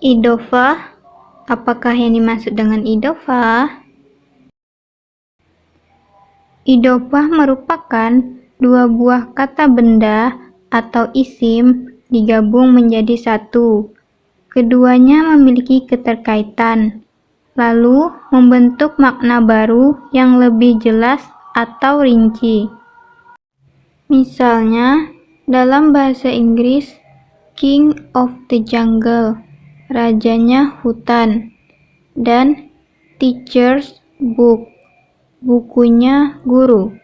Idhofah. Apakah yang dimaksud dengan idhofah? Idhofah merupakan dua buah kata benda atau isim digabung menjadi satu. Keduanya memiliki keterkaitan, lalu membentuk makna baru yang lebih jelas atau rinci. Misalnya, dalam bahasa Inggris, King of the Jungle, rajanya hutan, dan teacher's book, bukunya guru.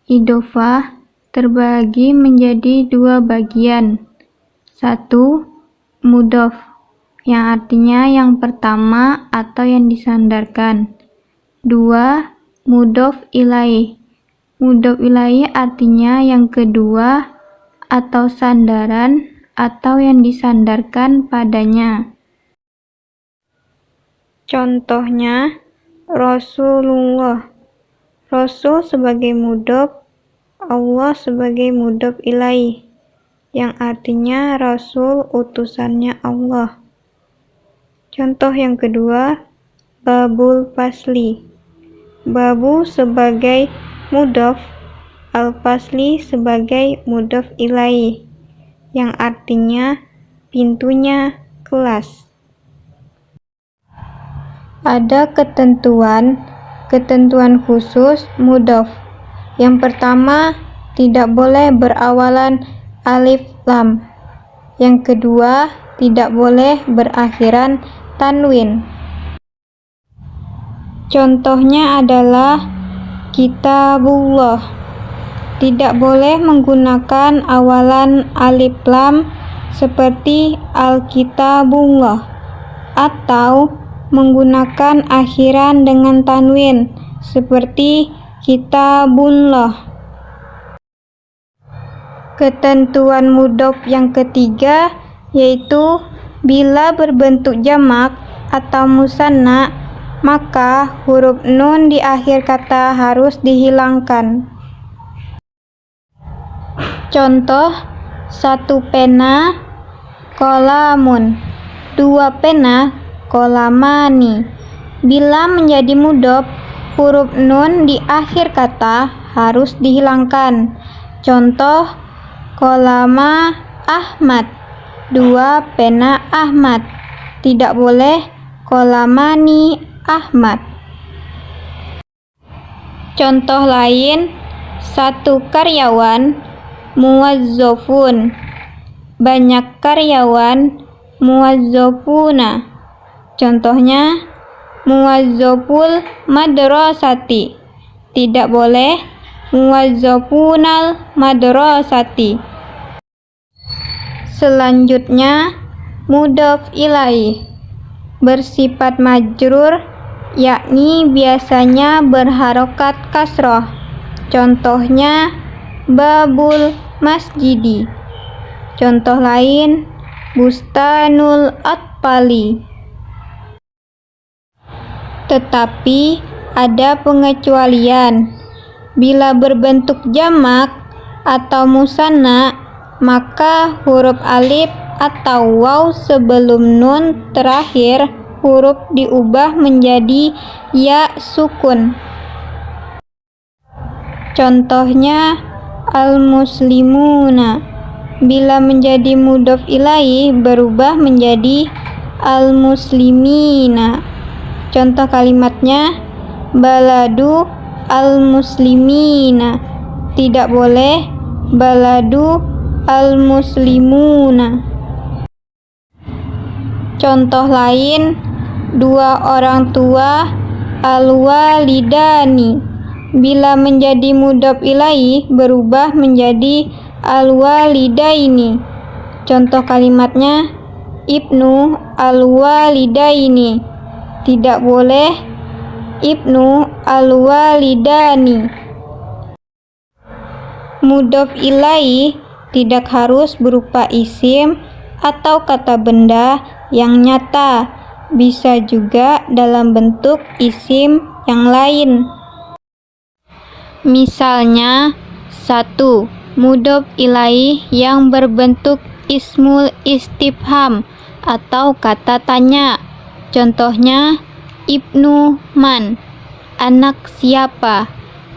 Idhofah terbagi menjadi dua bagian. Satu, mudhof, yang artinya yang pertama atau yang disandarkan. Dua, mudhof ilaih. Mudhof ilaih artinya yang kedua atau sandaran atau yang disandarkan padanya. Contohnya, Rasulullah. Rasul sebagai mudhof, Allah sebagai mudhof ilaih, yang artinya Rasul utusannya Allah. Contoh yang kedua, babul fasli. Babu sebagai mudhof, al-fasli sebagai mudhof ilaih, yang artinya pintunya kelas. Ada ketentuan khusus mudhof. Yang pertama, tidak boleh berawalan alif lam. Yang kedua, tidak boleh berakhiran tanwin. Contohnya adalah kitabullah. Tidak boleh menggunakan awalan alif lam seperti alkitabullah, atau menggunakan akhiran dengan tanwin seperti kitabullah. Ketentuan mudhof yang ketiga yaitu bila berbentuk jamak atau musanna, maka huruf nun di akhir kata harus dihilangkan. Contoh, satu pena, qalamun. Dua pena, qalamani. Bila menjadi mudhof, huruf nun di akhir kata harus dihilangkan. Contoh, qalama Ahmad. Dua pena Ahmad. Tidak boleh qalamani Ahmad. Contoh lain, satu karyawan, muwazzafun. Banyak karyawan, muwazzafuna. Contohnya, muwazzaful madrasati. Tidak boleh muwazzafunal madrasati. Selanjutnya, mudhof ilaih bersifat majrur, yakni biasanya berharokat kasroh. Contohnya, babul masjidi. Contoh lain, bustanul atfali. Tetapi ada pengecualian. Bila berbentuk jamak atau musanna, maka huruf alif atau waw sebelum nun terakhir huruf diubah menjadi ya sukun. Contohnya, al-muslimuna. Bila menjadi mudhof ilaih berubah menjadi al-muslimina. Contoh kalimatnya, baladu al-muslimina. Tidak boleh baladu al-muslimuna. Contoh lain, dua orang tua, al-walidani. Bila menjadi mudhof ilaih berubah menjadi al-walidaini. Contoh kalimatnya, ibnu al-walidaini. Tidak boleh ibnu al-walidani. Mudhof ilaih tidak harus berupa isim atau kata benda yang nyata, bisa juga dalam bentuk isim yang lain. Misalnya, satu, mudhof ilaih yang berbentuk ismul istifham atau kata tanya. Contohnya, Ibnu man, anak siapa?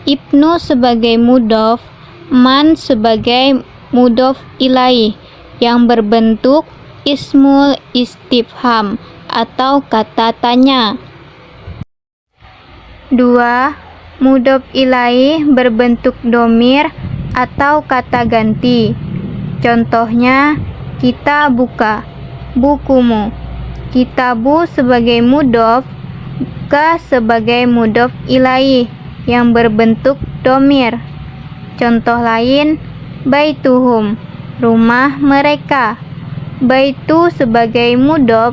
Ibnu sebagai mudhof, man sebagai mudhof ilaih yang berbentuk ismul istifham atau kata tanya. 2. Mudhof ilaih berbentuk dhamir atau kata ganti. Contohnya, kitabuka, bukumu. Kitabu sebagai mudhof, ka sebagai mudhof ilaih yang berbentuk dhamir. Contoh lain, baituhum, rumah mereka. Baitu sebagai mudhof,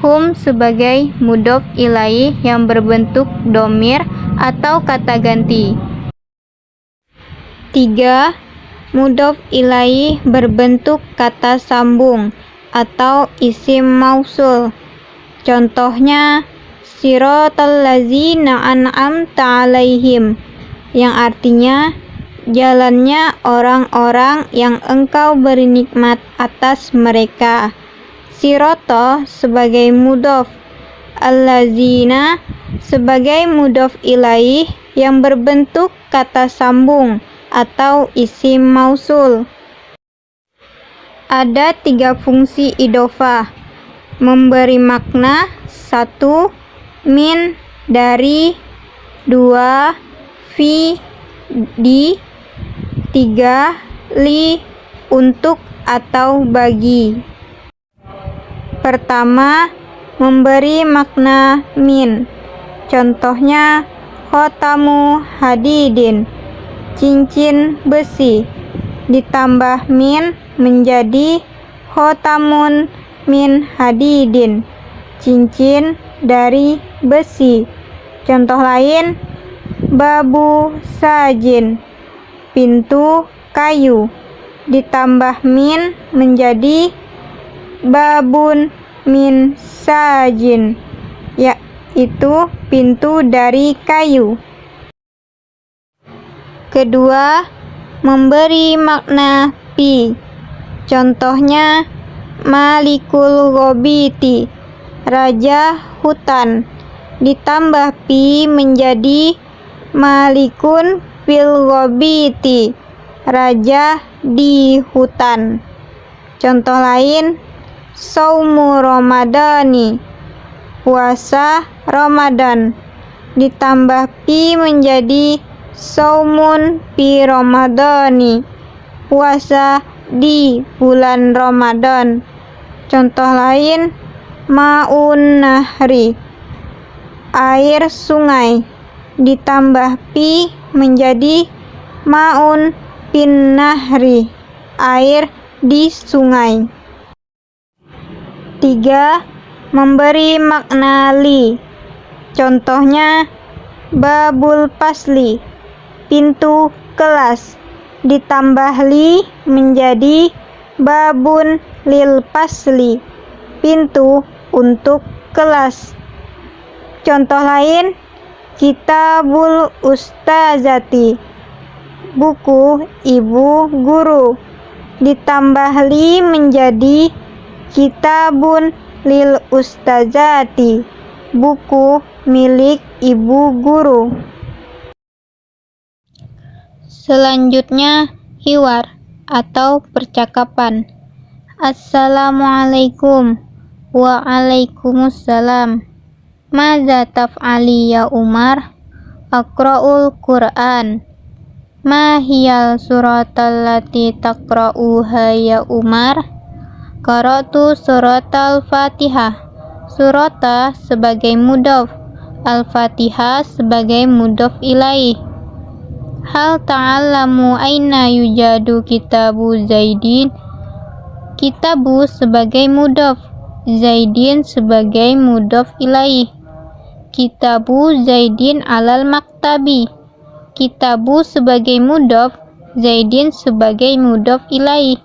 hum sebagai mudhof ilaih yang berbentuk dhamir atau kata ganti. 3. Mudhof ilaih berbentuk kata sambung atau isim mausul. Contohnya, siratal ladzina an'amta 'alaihim, yang artinya jalannya orang-orang yang engkau beri nikmat atas mereka. Sirata sebagai mudhof, allazina sebagai mudhof ilaih yang berbentuk kata sambung atau isim mausul. Ada 3 fungsi idhofah: memberi makna, 1. Min, dari, 2. Fi, di, 3. Li, untuk atau bagi. Pertama, memberi makna min. Contohnya, khotamu hadidin, cincin besi, ditambah min menjadi khotamun min hadidin, cincin dari besi. Contoh lain, babu sajin, pintu kayu, ditambah min menjadi babun min sajin, yaitu pintu dari kayu. Kedua, memberi makna pi. Contohnya, malikul ghobiti, raja hutan, ditambah pi menjadi malikun fil ghobiti, raja di hutan. Contoh lain, saumu ramadhani, puasa Ramadan, ditambah pi menjadi saumun fi ramadhani, puasa di bulan Ramadan. Contoh lain, maun nahri, air sungai, ditambah pi menjadi maun fin nahri, air di sungai. 3. Memberi makna li. Contohnya, babul fasli, pintu kelas, ditambah li menjadi babun lil fasli, pintu untuk kelas. Contoh lain, kitabul ustazati, buku ibu guru, ditambah li menjadi kitabun lil ustazati, buku milik ibu guru. Selanjutnya, hiwar atau percakapan. Assalamualaikum. Waalaikumsalam. Maza taf'ali ya Umar? Aqra'ul Qur'an. Ma hiyal suratal lati taqra'uha ya Umar? Qara'tu suratal Fatihah. Surata sebagai mudhof, Al-Fatihah sebagai mudhof ilaih. Hal ta'allamu aina yujadu kitabu Zaidin? Kitabu sebagai mudhof, Zaidin sebagai mudhof ilaih. Kitabu Zaidin alal maktabi. Kitabu sebagai mudhof, Zaidin sebagai mudhof ilaih.